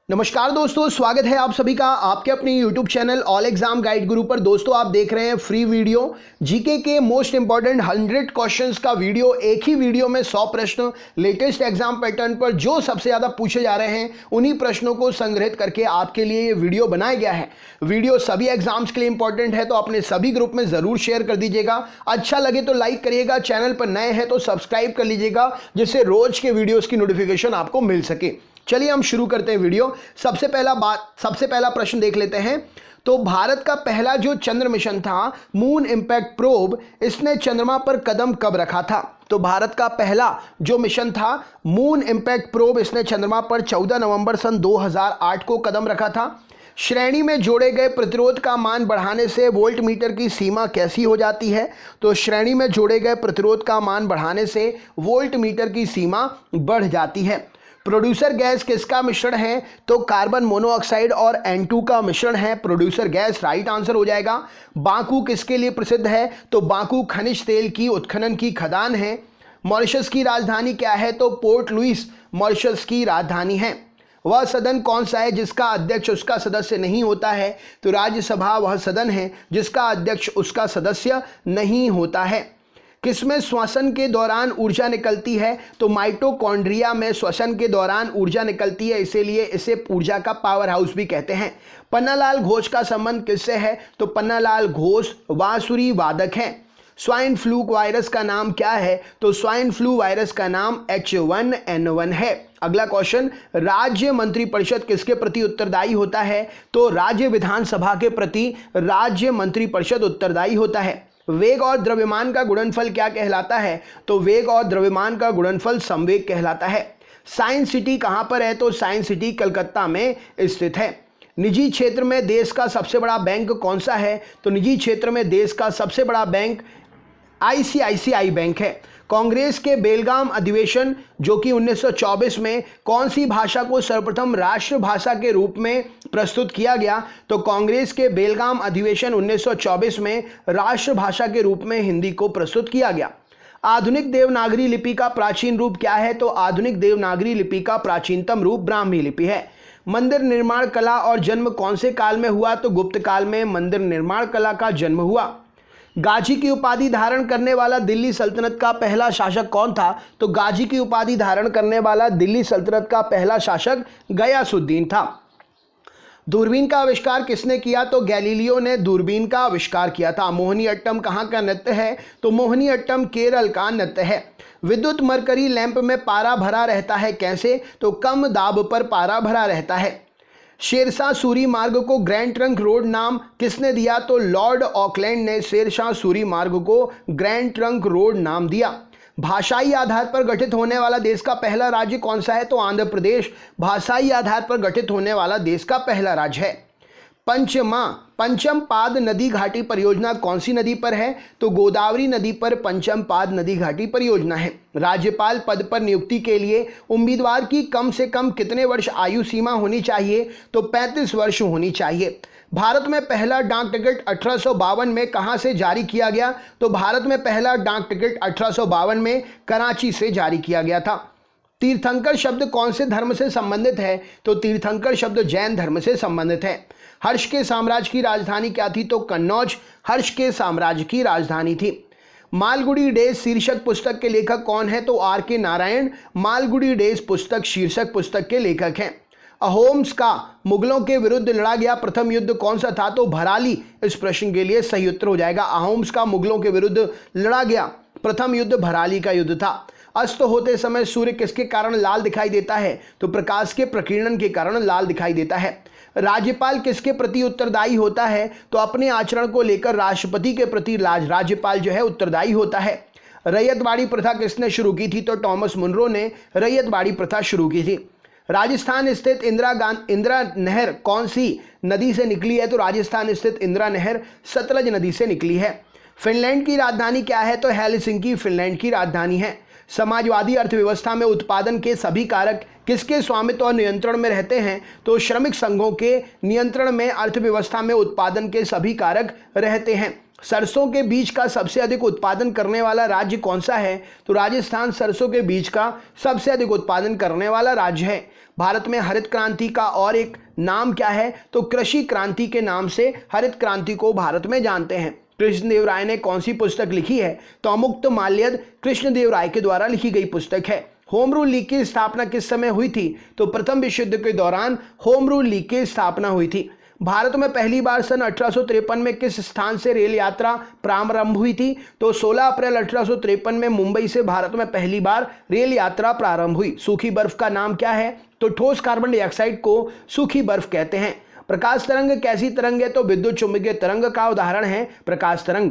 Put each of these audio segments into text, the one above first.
नमस्कार दोस्तों, स्वागत है आप सभी का आपके अपने YouTube channel all exam guide गुरु पर। दोस्तों आप देख रहे हैं फ्री वीडियो जीके के मोस्ट इंपॉर्टेंट 100 क्वेश्चंस का वीडियो। एक ही वीडियो में 100 प्रश्न लेटेस्ट एग्जाम पैटर्न पर जो सबसे ज़्यादा पूछे जा रहे हैं उन्हीं प्रश्नों को संग्रहित करके आपके लिए ये वीडियो बनाया गया है। वीडियो सभी एग्जाम्स के लिए इंपॉर्टेंट है तो अपने सभी ग्रुप में ज़रूर शेयर कर दीजिएगा। अच्छा लगे तो लाइक करिएगा, चैनल पर नए हैं तो सब्सक्राइब कर लीजिएगा जिससे रोज के वीडियोज़ की नोटिफिकेशन आपको मिल सके। चलिए हम शुरू करते हैं वीडियो। सबसे पहला प्रश्न देख लेते हैं। तो भारत का पहला जो चंद्र मिशन था मून इंपैक्ट प्रोब, इसने चंद्रमा पर कदम कब रखा था? तो भारत का पहला जो मिशन था मून इंपैक्ट प्रोब, इसने चंद्रमा पर 14 नवंबर सन 2008 को कदम रखा था। श्रेणी में जोड़े गए प्रतिरोध का मान बढ़ाने से वोल्ट मीटर की सीमा कैसी हो जाती है? तो श्रेणी में जोड़े गए प्रतिरोध का मान बढ़ाने से वोल्ट मीटर की सीमा बढ़ जाती है। प्रोड्यूसर गैस किसका मिश्रण है? तो कार्बन मोनोऑक्साइड और N2 का मिश्रण है। प्रोड्यूसर गैस राइट आंसर हो जाएगा। बाकू किसके लिए प्रसिद्ध है? तो बाकू खनिज तेल की उत्खनन की खदान है। मॉरिशस की राजधानी क्या है? तो पोर्ट लुइस मॉरिशस की राजधानी है। वह सदन कौन सा है जिसका अध्यक्ष उसका सदस्य नहीं होता है? तो राज्यसभा वह सदन है जिसका अध्यक्ष उसका सदस्य नहीं होता है। किसमें श्वसन के दौरान ऊर्जा निकलती है? तो माइटोकॉन्ड्रिया में श्वसन के दौरान ऊर्जा निकलती है, इसीलिए इसे ऊर्जा का पावर हाउस भी कहते हैं। पन्नालाल घोष का संबंध किससे है? तो पन्नालाल घोष बांसुरी वादक हैं। स्वाइन फ्लू वायरस का नाम क्या है? तो स्वाइन फ्लू वायरस का नाम H1N1 है। अगला क्वेश्चन, राज्य मंत्रिपरिषद किसके प्रति उत्तरदायी होता है? तो राज्य विधानसभा के प्रति राज्य मंत्रिपरिषद उत्तरदायी होता है। वेग और द्रव्यमान का गुणनफल क्या कहलाता है? तो वेग और द्रव्यमान का गुणनफल संवेग कहलाता है। साइंस सिटी कहां पर है? तो साइंस सिटी कलकत्ता में स्थित है। निजी क्षेत्र में देश का सबसे बड़ा बैंक कौन सा है? तो निजी क्षेत्र में देश का सबसे बड़ा बैंक ICICI बैंक है। कांग्रेस के बेलगाम अधिवेशन जो कि 1924 में कौन सी भाषा को सर्वप्रथम राष्ट्रभाषा के रूप में प्रस्तुत किया गया? तो कांग्रेस के बेलगाम अधिवेशन 1924 में राष्ट्रभाषा के रूप में हिंदी को प्रस्तुत किया गया। आधुनिक देवनागरी लिपि का प्राचीन रूप क्या है? तो आधुनिक देवनागरी लिपि का प्राचीनतम रूप ब्राह्मी लिपि है। मंदिर निर्माण कला और जन्म कौन से काल में हुआ? तो गुप्त काल में मंदिर निर्माण कला का जन्म हुआ। गाजी की उपाधि धारण करने वाला दिल्ली सल्तनत का पहला शासक कौन था? तो गाजी की उपाधि धारण करने वाला दिल्ली सल्तनत का पहला शासक गयासुद्दीन था। दूरबीन का आविष्कार किसने किया? तो गैलीलियो ने दूरबीन का आविष्कार किया था। मोहिनीअट्टम कहाँ का नृत्य है? तो मोहिनीअट्टम केरल का नृत्य है। विद्युत मरकरी लैंप में पारा भरा रहता है कैसे? तो कम दाब पर पारा भरा रहता है। शेरशाह सूरी मार्ग को ग्रैंड ट्रंक रोड नाम किसने दिया? तो लॉर्ड ऑकलैंड ने शेरशाह सूरी मार्ग को ग्रैंड ट्रंक रोड नाम दिया। भाषाई आधार पर गठित होने वाला देश का पहला राज्य कौन सा है? तो आंध्र प्रदेश भाषाई आधार पर गठित होने वाला देश का पहला राज्य है। पंचम पाद नदी घाटी परियोजना कौन सी नदी पर है? तो गोदावरी नदी पर पंचम पाद नदी घाटी परियोजना है। राज्यपाल पद पर नियुक्ति के लिए उम्मीदवार की कम से कम कितने वर्ष आयु सीमा होनी चाहिए? तो 35 वर्ष होनी चाहिए। भारत में पहला डाक टिकट 1852 में कहां से जारी किया गया? तो भारत में पहला डाक टिकट 1852 में कराची से जारी किया गया था। तीर्थंकर शब्द कौन से धर्म से संबंधित है? तो तीर्थंकर शब्द जैन धर्म से संबंधित है। हर्ष के साम्राज्य की राजधानी क्या थी? तो कन्नौज हर्ष के साम्राज्य की राजधानी थी। मालगुडी डेज शीर्षक पुस्तक के लेखक कौन है? तो R.K. नारायण मालगुडी डेज पुस्तक शीर्षक पुस्तक के लेखक हैं। अहोम्स का मुगलों के विरुद्ध लड़ा गया प्रथम युद्ध कौन सा था? तो भराली इस प्रश्न के लिए सही उत्तर हो जाएगा। अहोम्स का मुगलों के विरुद्ध लड़ा गया प्रथम युद्ध भराली का युद्ध था। अस्त होते समय सूर्य किसके कारण लाल दिखाई देता है? तो प्रकाश के प्रकीर्णन के कारण लाल दिखाई देता है। राज्यपाल किसके प्रति उत्तरदायी होता है? तो अपने आचरण को लेकर राष्ट्रपति के प्रति राज्यपाल जो है उत्तरदायी होता है। रैयतवाड़ी प्रथा किसने शुरू की थी? तो टॉमस मुनरो ने रैयतवाड़ी प्रथा शुरू की थी। राजस्थान स्थित इंदिरा नहर कौन सी नदी से निकली है? तो राजस्थान स्थित इंदिरा नहर सतलज नदी से निकली है। फिनलैंड की राजधानी क्या है? तो हेलसिंकी फिनलैंड की राजधानी है। समाजवादी अर्थव्यवस्था में उत्पादन के सभी कारक किसके स्वामित्व और नियंत्रण में रहते हैं? तो श्रमिक संघों के नियंत्रण में अर्थव्यवस्था में उत्पादन के सभी कारक रहते हैं। सरसों के बीज का सबसे अधिक उत्पादन करने वाला राज्य कौन सा है? तो राजस्थान सरसों के बीज का सबसे अधिक उत्पादन करने वाला राज्य है। भारत में हरित क्रांति का और एक नाम क्या है? तो कृषि क्रांति के नाम से हरित क्रांति को भारत में जानते हैं। कृष्णदेवराय ने कौन सी पुस्तक लिखी है? तो अमुक्त माल्यद कृष्णदेवराय के द्वारा लिखी गई पुस्तक है। होम रूल लीग की स्थापना किस समय हुई थी? तो प्रथम विश्व युद्ध के दौरान होम रूल लीग की स्थापना हुई थी। भारत में पहली बार सन 1853 में किस स्थान से रेल यात्रा प्रारंभ हुई थी? तो 16 अप्रैल 1853 में मुंबई से भारत में पहली बार रेल यात्रा प्रारंभ हुई। सूखी बर्फ का नाम क्या है? तो ठोस कार्बन डाइऑक्साइड को सूखी बर्फ कहते हैं। प्रकाश तरंग कैसी तरंग है? तो विद्युत चुंबकीय तरंग का उदाहरण है प्रकाश तरंग।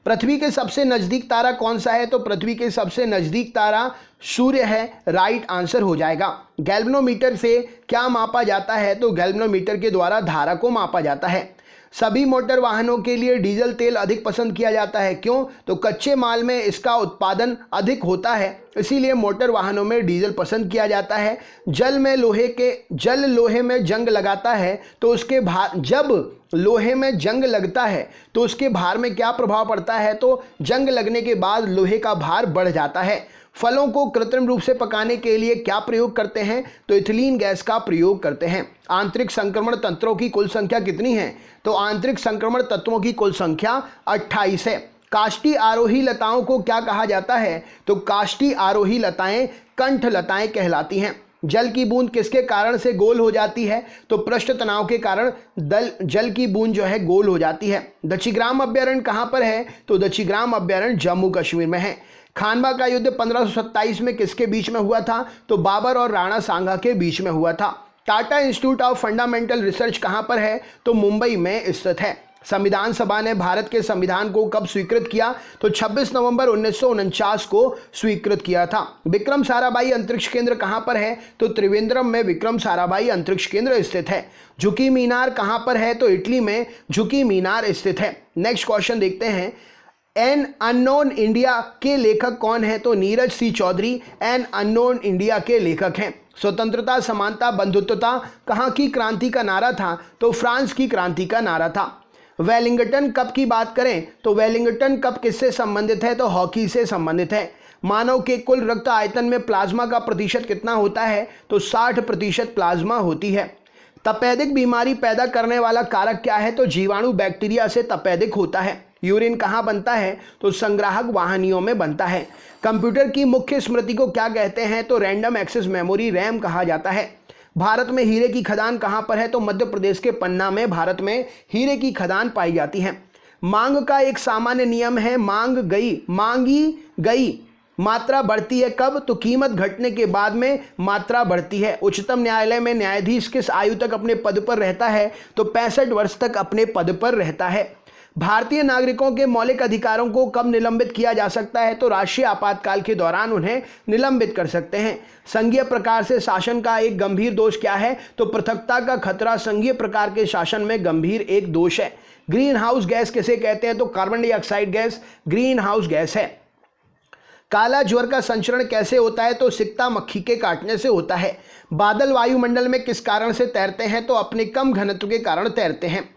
पृथ्वी के सबसे नजदीक तारा कौन सा है? तो पृथ्वी के सबसे नजदीक तारा सूर्य है, राइट आंसर हो जाएगा। गैल्वेनोमीटर से क्या मापा जाता है? तो गैल्वेनोमीटर के द्वारा धारा को मापा जाता है। सभी मोटर वाहनों के लिए डीजल तेल अधिक पसंद किया जाता है, क्यों? तो कच्चे माल में इसका उत्पादन अधिक होता है, इसीलिए मोटर वाहनों में डीजल पसंद किया जाता है। जल लोहे में जंग लगाता है तो उसके भार, जब लोहे में जंग लगता है तो उसके भार में क्या प्रभाव पड़ता है? तो जंग लगने के बाद लोहे का भार बढ़ जाता है। फलों को कृत्रिम रूप से पकाने के लिए क्या प्रयोग करते हैं? तो इथिलीन गैस का प्रयोग करते हैं। आंतरिक संक्रमण तंत्रों की कुल संख्या कितनी है? तो आंतरिक संक्रमण तत्वों की कुल संख्या 28 है। काष्ठी आरोही लताओं को क्या कहा जाता है? तो काष्ठी आरोही लताएं कंठ लताएं कहलाती हैं। जल की बूंद किसके कारण से गोल हो जाती है? तो पृष्ठ तनाव के कारण जल की बूंद जो है गोल हो जाती है। दक्षिग्राम अभ्यारण्य कहाँ पर है? तो दक्षिग्राम अभ्यारण्य जम्मू कश्मीर में है। खानवा का युद्ध 1527 में किसके बीच में हुआ था? तो बाबर और राणा सांगा के बीच में हुआ था। Tata institute of fundamental research कहाँ पर है? तो मुंबई में स्थित है। संविधान सभा ने भारत के संविधान को कब स्वीकृत किया? तो 26 नवंबर 1949 को स्वीकृत किया था। विक्रम साराभाई अंतरिक्ष केंद्र कहाँ पर है? तो त्रिवेंद्रम में विक्रम साराभाई अंतरिक्ष केंद्र स्थित है। झुकी मीनार कहाँ पर है? तो इटली में झुकी मीनार स्थित है। नेक्स्ट क्वेश्चन देखते हैं। एन अननोन इंडिया के लेखक कौन है? तो नीरज सी चौधरी एन अननोन इंडिया के लेखक हैं। स्वतंत्रता, समानता, बंधुत्वता कहाँ की क्रांति का नारा था? तो फ्रांस की क्रांति का नारा था। वेलिंगटन कप की बात करें तो वेलिंगटन कप किससे संबंधित है? तो हॉकी से संबंधित है। मानव के कुल रक्त आयतन में प्लाज्मा का प्रतिशत कितना होता है? तो 60% प्लाज्मा होती है। तपेदिक बीमारी पैदा करने वाला कारक क्या है? तो जीवाणु बैक्टीरिया से तपेदिक होता है। यूरिन कहाँ बनता है? तो संग्राहक वाहिनियों में बनता है। कंप्यूटर की मुख्य स्मृति को क्या कहते हैं? तो रैंडम एक्सेस मेमोरी, रैम कहा जाता है। भारत में हीरे की खदान कहाँ पर है? तो मध्य प्रदेश के पन्ना में भारत में हीरे की खदान पाई जाती है। मांग का एक सामान्य नियम है, मांगी गई मात्रा बढ़ती है कब? तो कीमत घटने के बाद में मात्रा बढ़ती है। उच्चतम न्यायालय में न्यायाधीश किस आयु तक अपने पद पर रहता है? तो 65 वर्ष तक अपने पद पर रहता है। भारतीय नागरिकों के मौलिक अधिकारों को कब निलंबित किया जा सकता है? तो राष्ट्रीय आपातकाल के दौरान उन्हें निलंबित कर सकते हैं। संघीय प्रकार से शासन का एक गंभीर दोष क्या है? तो पृथकता का खतरा संघीय प्रकार के शासन में गंभीर एक दोष है। ग्रीन हाउस गैस किसे कहते हैं? तो carbon dioxide gas green house gas है। काला ज्वर का संचरण कैसे होता है? तो सिकता मक्खी के काटने से होता है। बादल वायुमंडल में किस कारण से तैरते हैं? तो अपने कम घनत्व के कारण तैरते हैं।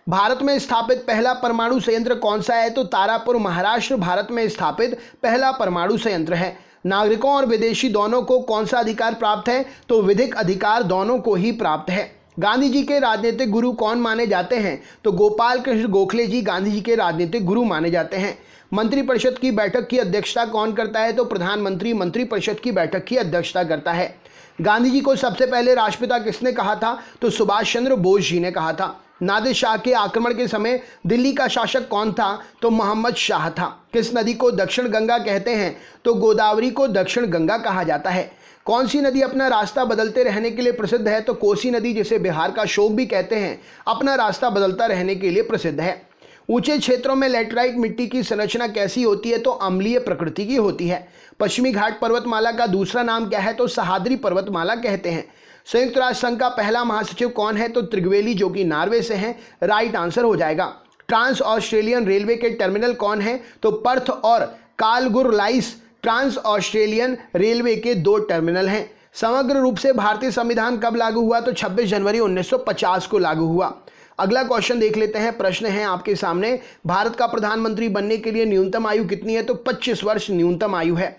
भारत में स्थापित पहला परमाणु संयंत्र कौन सा है? तो तारापुर, महाराष्ट्र भारत में स्थापित पहला परमाणु संयंत्र है। नागरिकों और विदेशी दोनों को कौन सा अधिकार प्राप्त है? तो विधिक अधिकार दोनों को ही प्राप्त है। गांधी जी के राजनीतिक गुरु कौन माने जाते हैं? तो गोपाल कृष्ण गोखले जी गांधी जी के राजनीतिक गुरु माने जाते हैं। मंत्रिपरिषद की बैठक की अध्यक्षता कौन करता है? तो प्रधानमंत्री मंत्रिपरिषद की बैठक की अध्यक्षता करता है। गांधी जी को सबसे पहले राष्ट्रपिता किसने कहा था? तो सुभाष चंद्र बोस जी ने कहा था। नादिर शाह के आक्रमण के समय दिल्ली का शासक कौन था? तो मोहम्मद शाह था। किस नदी को दक्षिण गंगा कहते हैं? तो गोदावरी को दक्षिण गंगा कहा जाता है। कौन सी नदी अपना रास्ता बदलते रहने के लिए प्रसिद्ध है? तो कोसी नदी, जिसे बिहार का शोक भी कहते हैं, अपना रास्ता बदलता रहने के लिए प्रसिद्ध है। ऊंचे क्षेत्रों में लैटेराइट मिट्टी की संरचना कैसी होती है? तो अम्लीय प्रकृति की होती है। पश्चिमी घाट पर्वतमाला का दूसरा नाम क्या है? तो सह्याद्री पर्वतमाला कहते हैं। संयुक्त राष्ट्र संघ का पहला महासचिव कौन है? तो त्रिगवेली, जो कि नॉर्वे से हैं, राइट आंसर हो जाएगा। ट्रांस ऑस्ट्रेलियन रेलवे के टर्मिनल कौन है? तो पर्थ और कालगुरलाइस ट्रांस ऑस्ट्रेलियन रेलवे के 2 टर्मिनल हैं। समग्र रूप से भारतीय संविधान कब लागू हुआ? तो 26 जनवरी 1950 को लागू हुआ। अगला क्वेश्चन देख लेते हैं। प्रश्न है आपके सामने, भारत का प्रधानमंत्री बनने के लिए न्यूनतम आयु कितनी है? तो 25 वर्ष न्यूनतम आयु है।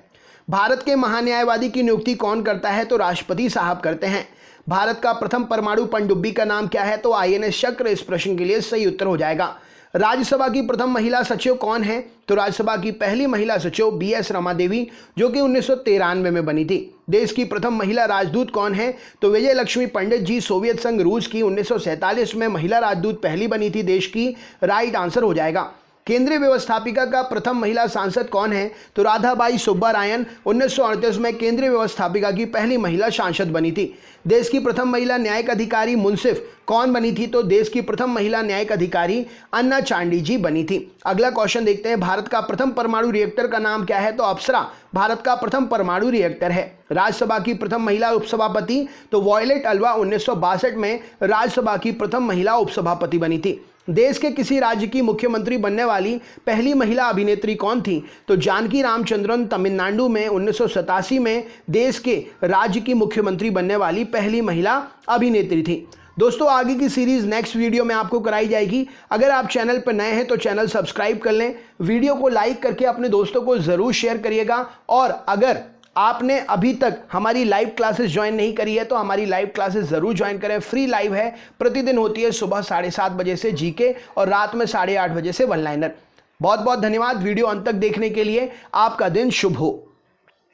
भारत के महान्यायवादी की नियुक्ति कौन करता है? तो राष्ट्रपति साहब करते हैं। भारत का प्रथम परमाणु पनडुब्बी का नाम क्या है? तो आईएनएस चक्र इस प्रश्न के लिए सही उत्तर हो जाएगा। राज्यसभा की प्रथम महिला सचिव कौन है? तो राज्यसभा की पहली महिला सचिव बीएस रमा देवी, जो कि 1993 में बनी थी। देश की प्रथम महिला राजदूत कौन है? तो विजय लक्ष्मी पंडित जी, सोवियत संघ रूस की 1947 में महिला राजदूत पहली बनी थी देश की। राइट आंसर हो जाएगा। केंद्रीय व्यवस्थापिका का प्रथम महिला सांसद कौन है? तो राधाबाई सुब्बारायन 1938 में केंद्रीय व्यवस्थापिका की पहली महिला सांसद बनी थी। देश की प्रथम महिला न्यायिक अधिकारी मुंसिफ कौन बनी थी? तो देश की प्रथम महिला न्यायिक अधिकारी अन्ना चांडी जी बनी थी। अगला क्वेश्चन देखते हैं। भारत का प्रथम परमाणु रिएक्टर का नाम क्या है? तो अप्सरा भारत का प्रथम परमाणु रिएक्टर है। राज्यसभा की प्रथम महिला उपसभापति? तो वॉयलेट अल्वा 1962 में राज्यसभा की प्रथम महिला उपसभापति बनी थी। देश के किसी राज्य की मुख्यमंत्री बनने वाली पहली महिला अभिनेत्री कौन थी? तो जानकी रामचंद्रन तमिलनाडु में 1987 में देश के राज्य की मुख्यमंत्री बनने वाली पहली महिला अभिनेत्री थी। दोस्तों, आगे की सीरीज नेक्स्ट वीडियो में आपको कराई जाएगी। अगर आप चैनल पर नए हैं तो चैनल सब्सक्राइब कर लें, वीडियो को लाइक करके अपने दोस्तों को ज़रूर शेयर करिएगा। और अगर आपने अभी तक हमारी लाइव क्लासेस ज्वाइन नहीं करी है तो हमारी लाइव क्लासेस ज़रूर ज्वाइन करें। फ्री लाइव है, प्रतिदिन होती है सुबह 7:30 बजे से जीके और रात में 8:30 बजे से वन लाइनर। बहुत बहुत धन्यवाद वीडियो अंत तक देखने के लिए। आपका दिन शुभ हो।